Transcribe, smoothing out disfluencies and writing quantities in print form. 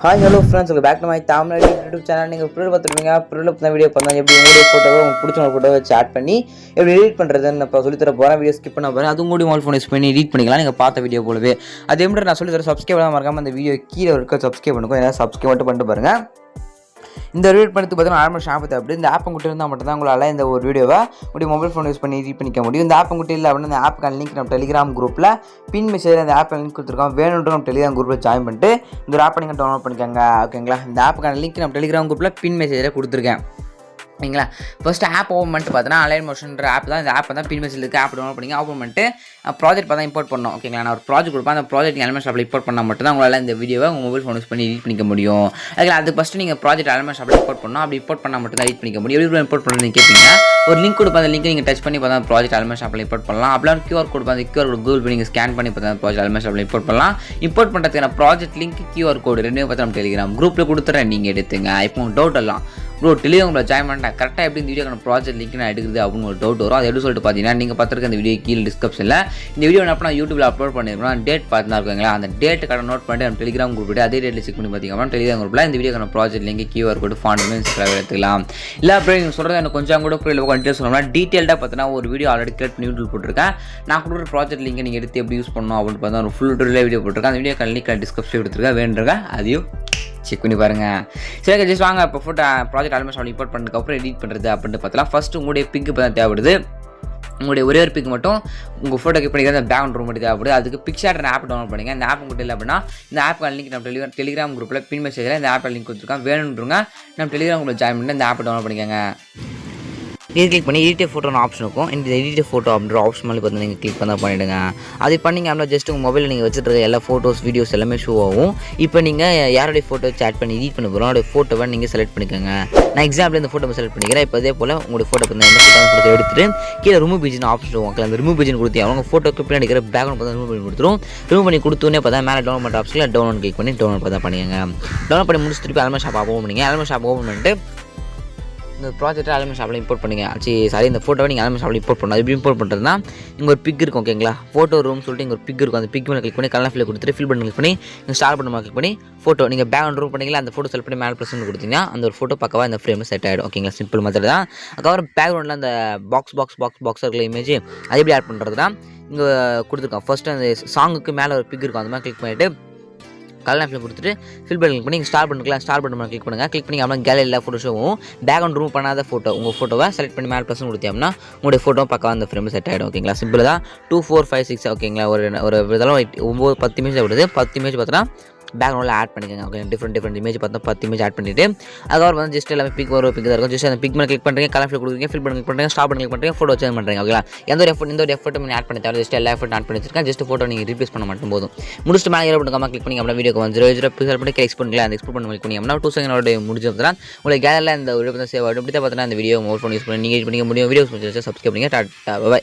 Hi hello friends, welcome back to my Tamil YouTube channel. நீங்கள் Bru பார்த்துருப்பீங்க. ப்ரூவில் பண்ண வீடியோ பார்த்தா எப்படி உங்களுடைய ஃபோட்டோவை உங்களுக்கு பிடிச்ச ஒரு ஃபோட்டோவை வச்சு ஆட் பண்ணி எப்படி எடிட் பண்ணுறதுன்னு இப்போ சொல்லித்தர போகிறேன். வீடியோ ஸ்கிப் பண்ண போகிறேன். அது உங்களுடைய மொபைல் ஃபோன் யூஸ் பண்ணி எடிட் பண்ணிக்கலாம். நீங்கள் பார்த்த வீடியோ போலவே அதே மாதிரி நான் சொல்லித்தர சப்ஸ்கிரைப் பண்ணாமல் மறக்காமல் அந்த வீடியோ கீழே இருக்க சப்ஸ்கிரைப் பண்ணுங்க. ஏன்னா சப்ஸ்கிரைப் மட்டும் பண்ணிட்டு பாருங்கள். இந்த எடிட் பண்ணுறதுக்கு பார்த்தீங்கன்னா நார்மல் ஷாப் அப்படி இந்த ஆப் உங்கள்கிட்ட இருந்தால் மட்டும் தான் உங்களால் இந்த ஒரு வீடியோவை உங்களுடைய மொபைல் ஃபோன் யூஸ் பண்ணி எடிட் பண்ணிக்க முடியும். இந்த ஆப் உங்கள்கிட்ட இல்லை அப்படின்னா இந்த ஆப்புக்கான லிங்க் நம்ம டெலிகிராம் குரூப்பில் பின் மெசேஜில் அந்த ஆப் லிங்க் கொடுத்துருக்கோம். வேணுன்ற நம்ம டெலிகிராம் குரூப்பில் ஜாயின் பண்ணிட்டு இந்த ஆப்பை நீங்கள் டவுன்லோட் பண்ணிக்கோங்க. ஓகேங்களா? இந்த ஆப்புக்கான லிங்க் நம்ம டெலிகிராம் குரூப்பில் பின் மெசேஜில் கொடுத்துருக்கேன். ஓகேங்களா? ஃபஸ்ட்டு ஆப் ஓப்பன் பண்ணிட்டு பார்த்தீங்கன்னா ஆன்லைன் மோஷன்ற ஆப் தான். இந்த ஆப் தான் பின் மெசேஜ் இருக்குது. ஆப் டவுன்லோட் பண்ணிங்க. ஓப்பன் பண்ணிட்டு ப்ராஜெக்ட் பார்த்தா இம்போர்ட் பண்ணணும். ஓகேங்களா? நான் ஒரு ப்ராஜெக்ட் கொடுப்பேன். அந்த ப்ராஜெக்ட் எலமெண்ட் ஷாப்பில் இம்போர்ட் பண்ணால் மட்டும் தான் உங்களால் இந்த வீடியோவை உங்கள் மொபைல் ஃபோன் யூஸ் பண்ணி எடிட் பண்ணிக்க முடியும். ஓகேங்களா? அதுக்கு ஃபஸ்ட்டு நீங்கள் ப்ராஜெக்ட் எலமெண்ட் ஷாப்பில் இம்போர்ட் பண்ணணும். அப்படி இம்போர்ட் பண்ணால் மட்டும் தான் எடிட் பண்ணிக்க முடியும். எப்படி இம்போர்ட் பண்ணுறது கேட்பீங்க. ஒரு லிங்க் கொடுப்பேன். அந்த லிங்க் நீங்கள் டச் பண்ணி பார்த்தா ப்ராஜெக்ட் எலமெண்ட் ஷாப்பில் இம்போர்ட் பண்ணலாம். அப்படிலாம் QR கோட் அந்த QR கோட் கூகுள் நீங்கள் ஸ்கேன் பண்ணி பார்த்தா ப்ராஜெக்ட் எலமெண்ட் ஷாப்பில் இம்போர்ட் பண்ணலாம். இம்போர்ட் பண்ணுறதுக்கான ப்ராஜெக்ட் லிங்க் QR கோடு ரெண்டுமே பார்த்து நம்ம டெலிகிராம் குரூப்பில் கொடுத்துறேன். நீங்கள் எடுத்துங்க. இப்போ உங்களுக்கு டவுட் எல்லாம் ப்ரோ டெலிகிராம் உங்களை ஜாயின் பண்ணிட்டேன் கரெக்டாக எப்படி இந்த வீடியோக்கான ப்ராஜெக்ட் லிங்க் நான் எடுக்குது அப்படின்னு ஒரு டவுட் வரும். அது எப்படி சொல்லிட்டு பார்த்தீங்கன்னா நீங்கள் பார்த்துருக்க இந்த வீடியோ கீழே டிஸ்கிரிப்ஷனில் இந்த வீடியோ என்ன நான் யூடியூப்ல அப்லோட் பண்ணிருக்கோம். டேட் பார்த்துனா இருக்குங்களா? அந்த டேட்டு கடை நோட் பண்ணிட்டு நம்ம டெலிகிராம் குரூப் அதே டேட்டில் செக் பண்ணி பார்த்தீங்கன்னா டெலிகிராம் குரூப்பில் இந்த வீடியோக்கான project link QR code font எடுத்துக்கலாம். இல்லை அப்படி நீங்கள் சொல்கிறது எனக்கு கொஞ்சம் கூட டீட்டெயில் சொல்லணும்னா டீட்டெயில்டாக பார்த்தீங்கன்னா ஒரு வீடியோ ஆல்ரெடி கிரியேட் பண்ணி யூடியூப் போட்டிருக்கேன். நான் கொடுக்குற ப்ராஜெக்ட் லிங்க் நீங்கள் எடுத்து எப்படி யூஸ் பண்ணணும் அப்படின்னு பார்த்தா ஒரு ஃபுல் டூரில் வீடியோ போட்டிருக்கேன். அந்த வீடியோ லிங்க் டிஸ்கிரிப்ஷன் எடுத்துருக்கேன். வேண்டுங்க அதையும் செக் பண்ணி பாருங்கள். சரி, ஜஸ்ட் வாங்க இப்போ ஃபோட்டோ ப்ராஜெக்ட் ஆல்மோஸ்ட் இம்போர்ட் பண்ணதுக்கப்புறம் எடிட் பண்ணுறது அப்படின்னு பார்த்தலாம். ஃபஸ்ட்டு உங்களுடைய பிக்கு இப்போ தான் தேவைப்படுது. உங்களுடைய ஒரே ஒரு பிக் மட்டும் உங்கள் ஃபோட்டோ கிளிக் பண்ணிக்கிற அந்த பேக்ரவுண்ட் ரூம் மட்டும் தேவைப்படுது. அதுக்கு பிக்சார்ட் ஆப் டவுன்லோட் பண்ணிங்க. இந்த ஆப் உங்கள்கிட்ட இல்லை அப்படின்னா இந்த ஆப் லிங்க் நம்ம டெலிகிராம் குரூப்பில் பின் மெசேஜில் இந்த ஆப் லிங்க் கொடுத்துருக்கோம். வேணுன்றவங்க நம்ம டெலிகிராம் குரூப்பில் ஜாயின் பண்ணி இந்த ஆப்பை டவுன்லோட் பண்ணிக்கோங்க. இது கிளிக் பண்ணி எடிட் ஃபோட்டோன்னு ஆப்ஷன் இருக்கும். இந்த எடிட் ஃபோட்டோ அப்படின்ற ஆப்ஷன் மாதிரி பார்த்து நீங்கள் கிளிக் பண்ணால் பண்ணிவிடுங்க. அது பண்ணிங்க அப்படின்னா ஜஸ்ட் உங்கள் மொபைலில் நீங்கள் வச்சுருக்க எல்லா ஃபோட்டோஸ் வீடியோஸ் எல்லாமே ஷோ ஆகும். இப்போ நீங்கள் யாரோடைய ஃபோட்டோ சேட் பண்ணி எடிட் பண்ண போகிறோம் அதோட ஃபோட்டோவை நீங்கள் செலக்ட் பண்ணிக்கோங்க. நான் எக்ஸாம்பிள் இந்த ஃபோட்டோ செலக்ட் பண்ணிக்கிறேன். இப்போ அதே போல் உங்களுடைய ஃபோட்டோ பார்த்து எந்த ஃபோட்டோ எடுத்துட்டு கீழே ரிமூவ் பேஜ்னு ஆப்ஷன் வாங்கலாம். அந்த ரிமூவ் பேஜ்னு கொடுத்து அவங்க ஃபோட்டோக்கு பின்னாடி இருக்கிற பேக்ரவுண்ட் பார்த்து ரிமூவ் பண்ணி கொடுத்துரும். ரிமூவ் பண்ணி கொடுத்தோன்னே பார்த்தா மேலே டவுன்லோட் பண்ணுற ஆப்ஷனில் டவுன்லோட் கிளிக் பண்ணி டவுன்லோட் பார்த்தா பண்ணிக்கோங்க. டவுன்லோட் பண்ணி முடிச்சு திருப்பி அலமர் ஷாப் ஓப்பன் பண்ணிங்க. அலமர் ஷாப் ஓப்பன் பண்ணிட்டு இந்த ப்ராஜெக்ட்டை எலமெண்ட் ஷாப்பில் இம்போர்ட் பண்ணுங்க. சாரி, இந்த ஃபோட்டோவை நீங்கள் எலமெண்ட் ஷாப்பில் இம்போர்ட் பண்ணணும். அது எப்படி இம்போர்ட் பண்ணுறதுனா இங்கே ஒரு பிக் இருக்கும். ஓகேங்களா? ஃபோட்டோ ரூம் சொல்லிட்டு இங்கே ஒரு பிக் இருக்கும். அந்த பிக் மேலே கிளிக் பண்ணி கலர் ஃபில் கொடுத்துட்டு ஃபில் பண்ணி கிளிக் பண்ணி நீங்கள் ஸ்டார்ட் பண்ண கிளிக் பண்ணி ஃபோட்டோ நீங்கள் பேக்ரவுண்ட் ரூம் பண்ணிங்களா அந்த ஃபோட்டோ செலக்ட் பண்ணி மேலே ப்ளஸ் கொடுத்தீங்கன்னா அந்த ஒரு ஃபோட்டோ பக்கவாக இந்த ஃப்ரேம் செட் ஆகிடும். ஓகேங்களா? சிம்பிள் மெத்தட் தான். அதுக்கப்புறம் பேக்ரவுண்டில் அந்த பாக்ஸ் இருக்கிற இமேஜ் அது எப்படி ஆட் பண்ணுறதுனா இங்கே கொடுத்துருக்கோம். ஃபஸ்ட்டு அந்த சாங்குக்கு மேலே ஒரு பிக் இருக்கும். அந்த மாதிரி கிளிக் பண்ணிவிட்டு கலர் ஃபில் கொடுத்துட்டு ஃபில் பண்ணி கிளிக் பண்ணி ஸ்டார் பண்ணிக்கலாம். ஸ்டார் பண்ண கிளிக் பண்ணுங்கள். கிளிக் பண்ணி அப்படின்னா கேலரியில் ஃபோட்டோ ஷோவும் பேக்ரவுண்ட் ரூம் பண்ணாத ஃபோட்டோ உங்கள் ஃபோட்டோவை செலக்ட் பண்ணி மேலே ப்ளஸ் கொடுத்தோம்னா உங்களுடைய ஃபோட்டோ பக்கம் அந்த ஃப்ரேம் செட் ஆகிடும். ஓகேங்களா? சிம்பிள் தான். 2 4 5 6 ஓகேங்களா? ஒரு இதெல்லாம் 9 10 இமேஜ் வருது. 10 இமேஜ் பார்த்தோன்னா பேக்ரவுண்டில் ஆட் பண்ணிக்கோங்க. ஓகே, டிஃப்ரெண்ட் இமேஜ் பார்த்தா 10 இமேஜ் ஆட் பண்ணிவிட்டு அதுக்கப்புறம் வந்து ஜஸ்ட் எல்லாமே பிக் ஒரு பிக் தான் இருக்கும். ஜஸ்ட் அந்த பிக் மேலே கிளிக் பண்ணுறீங்க. கலர் ஃபில் கொடுக்குறீங்க. ஃபில் பண்ணி கிளிக் பண்ணுறீங்க. ஸ்டாப் பண்ணி கிளிக் பண்ணுறீங்க. ஃபோட்டோ சேஞ்ச் பண்ணுறீங்க. ஓகேங்களா? இந்த ஒரு எஃபர்ட் நீங்கள் ஆட் பண்ணி தேவை. ஜஸ்ட் எல்லா எஃபர்ட் ஆட் பண்ணி வச்சிருக்கேன். ஜஸ்ட் ஃபோட்டோ நீங்கள் ரீப்ளேஸ் பண்ண மட்டும் போதும். முடிச்சுட்டு மேலே ஏறோ பண்ணுங்க. கிளிக் பண்ணி அப்படின்னா வீடியோக்கு வந்து 0 பிக்சல் பண்ணி எக்ஸ்போர்ட் பண்ணிக்கலாம். அந்த எக்ஸ்போர்ட் பண்ணி கிளிக் பண்ணி அப்படின்னா 2 செகண்டோட முடிஞ்சு தான் உங்களுக்கு கேலரியில் இந்த வீடியோ சேவ் ஆகிடும். இப்படி தான் பார்த்தீங்கன்னா இந்த வீடியோ மோட் ஃபோன் யூஸ் பண்ணி நீங்கள் பண்ணிக்க முடியும். வீடியோஸ் சப்ஸ்கிரைப் பண்ணிங்க. Tata by.